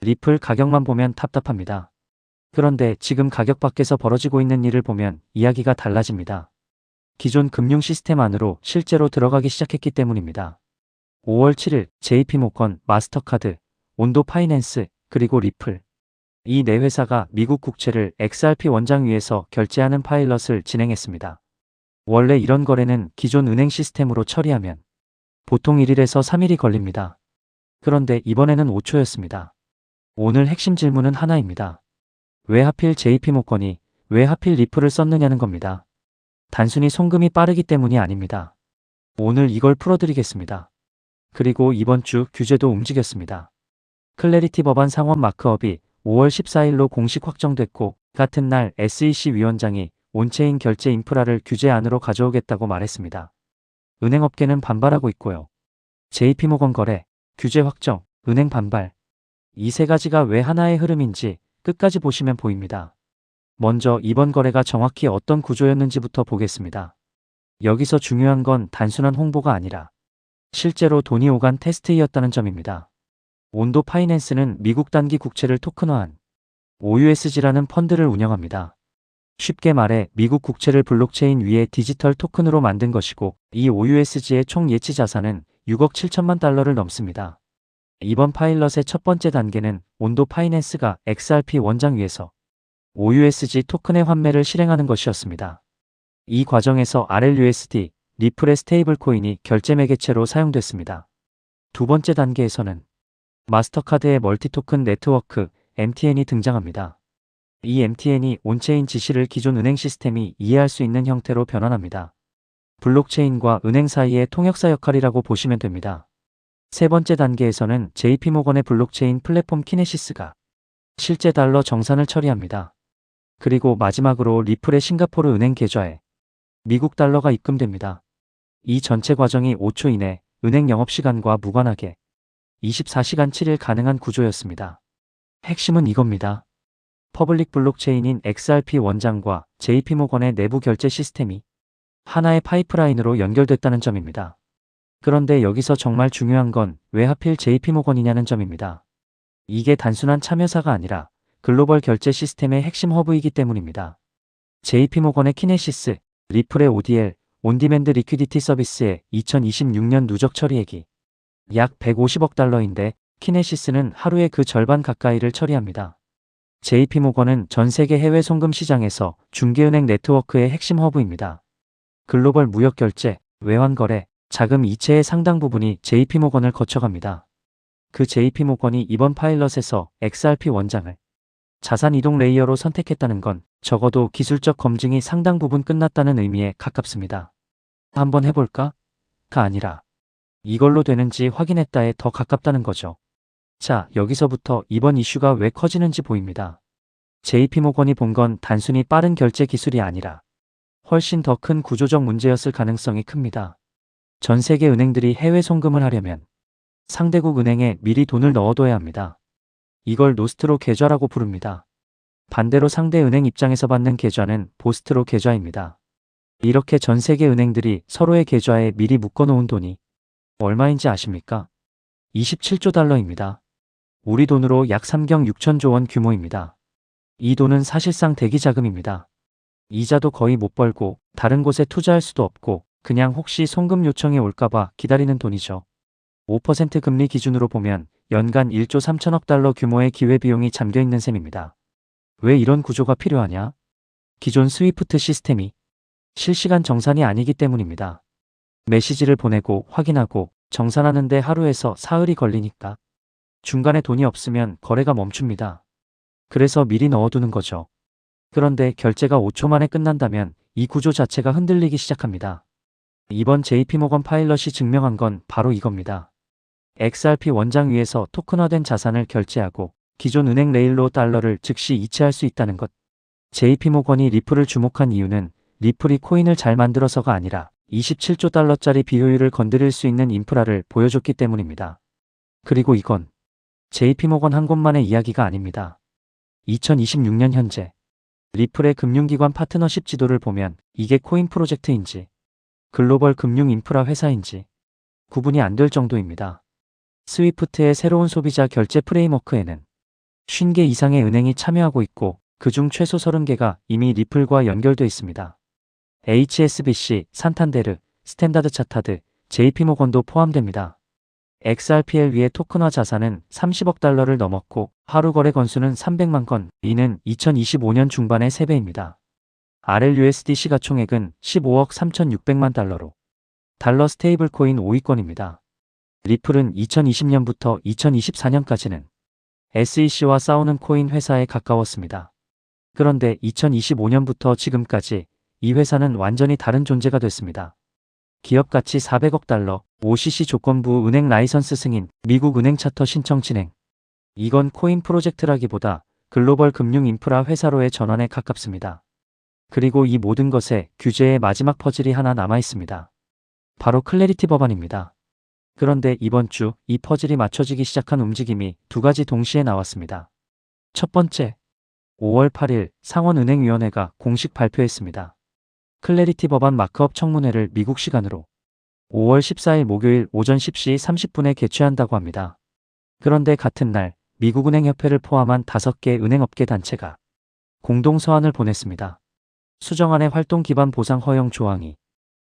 리플 가격만 보면 답답합니다. 그런데 지금 가격 밖에서 벌어지고 있는 일을 보면 이야기가 달라집니다. 기존 금융 시스템 안으로 실제로 들어가기 시작했기 때문입니다. 5월 7일 JP모건, 마스터카드, 온도 파이낸스, 그리고 리플. 이 네 회사가 미국 국채를 XRP 원장 위에서 결제하는 파일럿을 진행했습니다. 원래 이런 거래는 기존 은행 시스템으로 처리하면 보통 1일에서 3일이 걸립니다. 그런데 이번에는 5초였습니다. 오늘 핵심 질문은 하나입니다. 왜 하필 JP모건이, 왜 하필 리플을 썼느냐는 겁니다. 단순히 송금이 빠르기 때문이 아닙니다. 오늘 이걸 풀어드리겠습니다. 그리고 이번 주 규제도 움직였습니다. 클래리티 법안 상원 마크업이 5월 14일로 공식 확정됐고, 같은 날 SEC 위원장이 온체인 결제 인프라를 규제 안으로 가져오겠다고 말했습니다. 은행업계는 반발하고 있고요. JP모건 거래, 규제 확정, 은행 반발. 이 세 가지가 왜 하나의 흐름인지 끝까지 보시면 보입니다. 먼저 이번 거래가 정확히 어떤 구조였는지부터 보겠습니다. 여기서 중요한 건 단순한 홍보가 아니라 실제로 돈이 오간 테스트이었다는 점입니다. 온도 파이낸스는 미국 단기 국채를 토큰화한 OUSG라는 펀드를 운영합니다. 쉽게 말해 미국 국채를 블록체인 위에 디지털 토큰으로 만든 것이고, 이 OUSG의 총 예치 자산은 6억 7천만 달러를 넘습니다. 이번 파일럿의 첫 번째 단계는 온도 파이낸스가 XRP 원장 위에서 OUSG 토큰의 환매를 실행하는 것이었습니다. 이 과정에서 RLUSD, 리플의 스테이블 코인이 결제 매개체로 사용됐습니다. 두 번째 단계에서는 마스터카드의 멀티토큰 네트워크 MTN이 등장합니다. 이 MTN이 온체인 지시를 기존 은행 시스템이 이해할 수 있는 형태로 변환합니다. 블록체인과 은행 사이의 통역사 역할이라고 보시면 됩니다. 세 번째 단계에서는 JP모건의 블록체인 플랫폼 키네시스가 실제 달러 정산을 처리합니다. 그리고 마지막으로 리플의 싱가포르 은행 계좌에 미국 달러가 입금됩니다. 이 전체 과정이 5초 이내 은행 영업시간과 무관하게 24시간 7일 가능한 구조였습니다. 핵심은 이겁니다. 퍼블릭 블록체인인 XRP 원장과 JP모건의 내부 결제 시스템이 하나의 파이프라인으로 연결됐다는 점입니다. 그런데 여기서 정말 중요한 건 왜 하필 JP모건이냐는 점입니다. 이게 단순한 참여사가 아니라 글로벌 결제 시스템의 핵심 허브이기 때문입니다. JP모건의 키네시스, 리플의 ODL, 온디맨드 리퀴디티 서비스의 2026년 누적 처리액이 약 150억 달러인데, 키네시스는 하루에 그 절반 가까이를 처리합니다. JP모건은 전 세계 해외 송금 시장에서 중개은행 네트워크의 핵심 허브입니다. 글로벌 무역 결제, 외환 거래, 자금 이체의 상당 부분이 JP모건을 거쳐갑니다. 그 JP모건이 이번 파일럿에서 XRP 원장을 자산 이동 레이어로 선택했다는 건 적어도 기술적 검증이 상당 부분 끝났다는 의미에 가깝습니다. 한번 해볼까? 가 아니라 이걸로 되는지 확인했다에 더 가깝다는 거죠. 자, 여기서부터 이번 이슈가 왜 커지는지 보입니다. JP모건이 본 건 단순히 빠른 결제 기술이 아니라 훨씬 더 큰 구조적 문제였을 가능성이 큽니다. 전 세계 은행들이 해외 송금을 하려면 상대국 은행에 미리 돈을 넣어둬야 합니다. 이걸 노스트로 계좌라고 부릅니다. 반대로 상대 은행 입장에서 받는 계좌는 보스트로 계좌입니다. 이렇게 전 세계 은행들이 서로의 계좌에 미리 묶어놓은 돈이 얼마인지 아십니까? 27조 달러입니다. 우리 돈으로 약 3경 6천조 원 규모입니다. 이 돈은 사실상 대기 자금입니다. 이자도 거의 못 벌고 다른 곳에 투자할 수도 없고 그냥 혹시 송금 요청이 올까봐 기다리는 돈이죠. 5% 금리 기준으로 보면 연간 1조 3천억 달러 규모의 기회비용이 잠겨있는 셈입니다. 왜 이런 구조가 필요하냐? 기존 스위프트 시스템이 실시간 정산이 아니기 때문입니다. 메시지를 보내고 확인하고 정산하는데 하루에서 사흘이 걸리니까 중간에 돈이 없으면 거래가 멈춥니다. 그래서 미리 넣어두는 거죠. 그런데 결제가 5초 만에 끝난다면 이 구조 자체가 흔들리기 시작합니다. 이번 JP모건 파일럿이 증명한 건 바로 이겁니다. XRP 원장 위에서 토큰화된 자산을 결제하고 기존 은행 레일로 달러를 즉시 이체할 수 있다는 것. JP모건이 리플을 주목한 이유는 리플이 코인을 잘 만들어서가 아니라 27조 달러짜리 비효율을 건드릴 수 있는 인프라를 보여줬기 때문입니다. 그리고 이건 JP모건 한 곳만의 이야기가 아닙니다. 2026년 현재 리플의 금융기관 파트너십 지도를 보면 이게 코인 프로젝트인지 글로벌 금융 인프라 회사인지 구분이 안 될 정도입니다. 스위프트의 새로운 소비자 결제 프레임워크에는 50개 이상의 은행이 참여하고 있고 그중 최소 30개가 이미 리플과 연결돼 있습니다. HSBC, 산탄데르, 스탠다드 차타드, JP모건도 포함됩니다. XRPL 위의 토큰화 자산은 30억 달러를 넘었고 하루 거래 건수는 300만 건, 이는 2025년 중반의 3배입니다. RLUSD 시가총액은 15억 3,600만 달러로 달러 스테이블 코인 5위권입니다. 리플은 2020년부터 2024년까지는 SEC와 싸우는 코인 회사에 가까웠습니다. 그런데 2025년부터 지금까지 이 회사는 완전히 다른 존재가 됐습니다. 기업 가치 400억 달러, OCC 조건부 은행 라이선스 승인, 미국 은행 차터 신청 진행. 이건 코인 프로젝트라기보다 글로벌 금융 인프라 회사로의 전환에 가깝습니다. 그리고 이 모든 것에 규제의 마지막 퍼즐이 하나 남아 있습니다. 바로 클래리티 법안입니다. 그런데 이번 주 이 퍼즐이 맞춰지기 시작한 움직임이 두 가지 동시에 나왔습니다. 첫 번째, 5월 8일 상원은행위원회가 공식 발표했습니다. 클래리티 법안 마크업 청문회를 미국 시간으로 5월 14일 목요일 오전 10시 30분에 개최한다고 합니다. 그런데 같은 날 미국은행협회를 포함한 5개 은행업계 단체가 공동 서한을 보냈습니다. 수정안의 활동 기반 보상 허용 조항이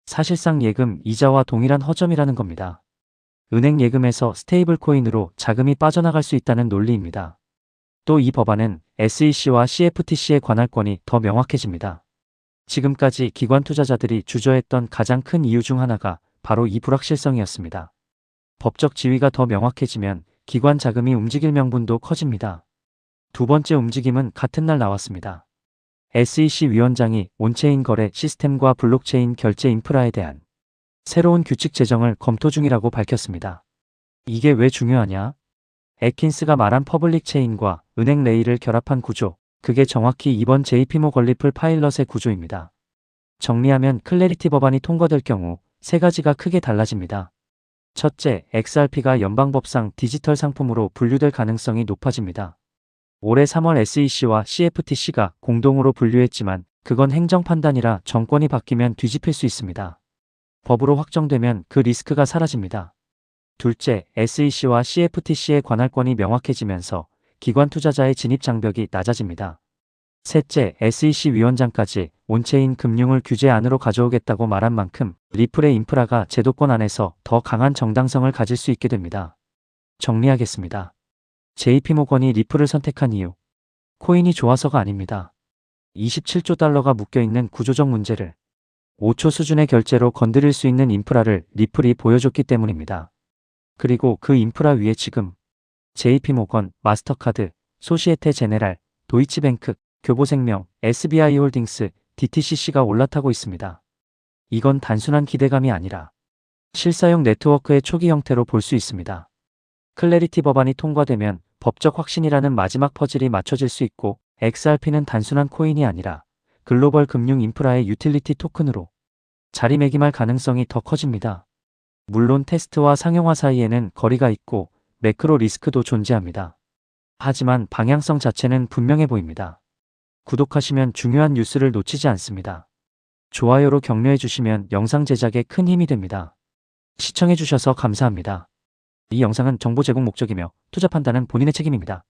사실상 예금 이자와 동일한 허점이라는 겁니다. 은행 예금에서 스테이블 코인으로 자금이 빠져나갈 수 있다는 논리입니다. 또 이 법안은 SEC와 CFTC의 관할권이 더 명확해집니다. 지금까지 기관 투자자들이 주저했던 가장 큰 이유 중 하나가 바로 이 불확실성이었습니다. 법적 지위가 더 명확해지면 기관 자금이 움직일 명분도 커집니다. 두 번째 움직임은 같은 날 나왔습니다. SEC 위원장이 온체인 거래 시스템과 블록체인 결제 인프라에 대한 새로운 규칙 제정을 검토 중이라고 밝혔습니다. 이게 왜 중요하냐? 애킨스가 말한 퍼블릭 체인과 은행 레일을 결합한 구조, 그게 정확히 이번 JP모건 리플 파일럿의 구조입니다. 정리하면 클래리티 법안이 통과될 경우 세 가지가 크게 달라집니다. 첫째, XRP가 연방법상 디지털 상품으로 분류될 가능성이 높아집니다. 올해 3월 SEC와 CFTC가 공동으로 분류했지만 그건 행정 판단이라 정권이 바뀌면 뒤집힐 수 있습니다. 법으로 확정되면 그 리스크가 사라집니다. 둘째, SEC와 CFTC의 관할권이 명확해지면서 기관 투자자의 진입 장벽이 낮아집니다. 셋째, SEC 위원장까지 온체인 금융을 규제 안으로 가져오겠다고 말한 만큼 리플의 인프라가 제도권 안에서 더 강한 정당성을 가질 수 있게 됩니다. 정리하겠습니다. JP모건이 리플을 선택한 이유, 코인이 좋아서가 아닙니다. 27조 달러가 묶여있는 구조적 문제를 5초 수준의 결제로 건드릴 수 있는 인프라를 리플이 보여줬기 때문입니다. 그리고 그 인프라 위에 지금 JP모건, 마스터카드, 소시에테 제네랄, 도이치뱅크, 교보생명, SBI홀딩스, DTCC가 올라타고 있습니다. 이건 단순한 기대감이 아니라 실사용 네트워크의 초기 형태로 볼 수 있습니다. 클래리티 법안이 통과되면 법적 확신이라는 마지막 퍼즐이 맞춰질 수 있고 XRP는 단순한 코인이 아니라 글로벌 금융 인프라의 유틸리티 토큰으로 자리매김할 가능성이 더 커집니다. 물론 테스트와 상용화 사이에는 거리가 있고 매크로 리스크도 존재합니다. 하지만 방향성 자체는 분명해 보입니다. 구독하시면 중요한 뉴스를 놓치지 않습니다. 좋아요로 격려해 주시면 영상 제작에 큰 힘이 됩니다. 시청해 주셔서 감사합니다. 이 영상은 정보 제공 목적이며 투자 판단은 본인의 책임입니다.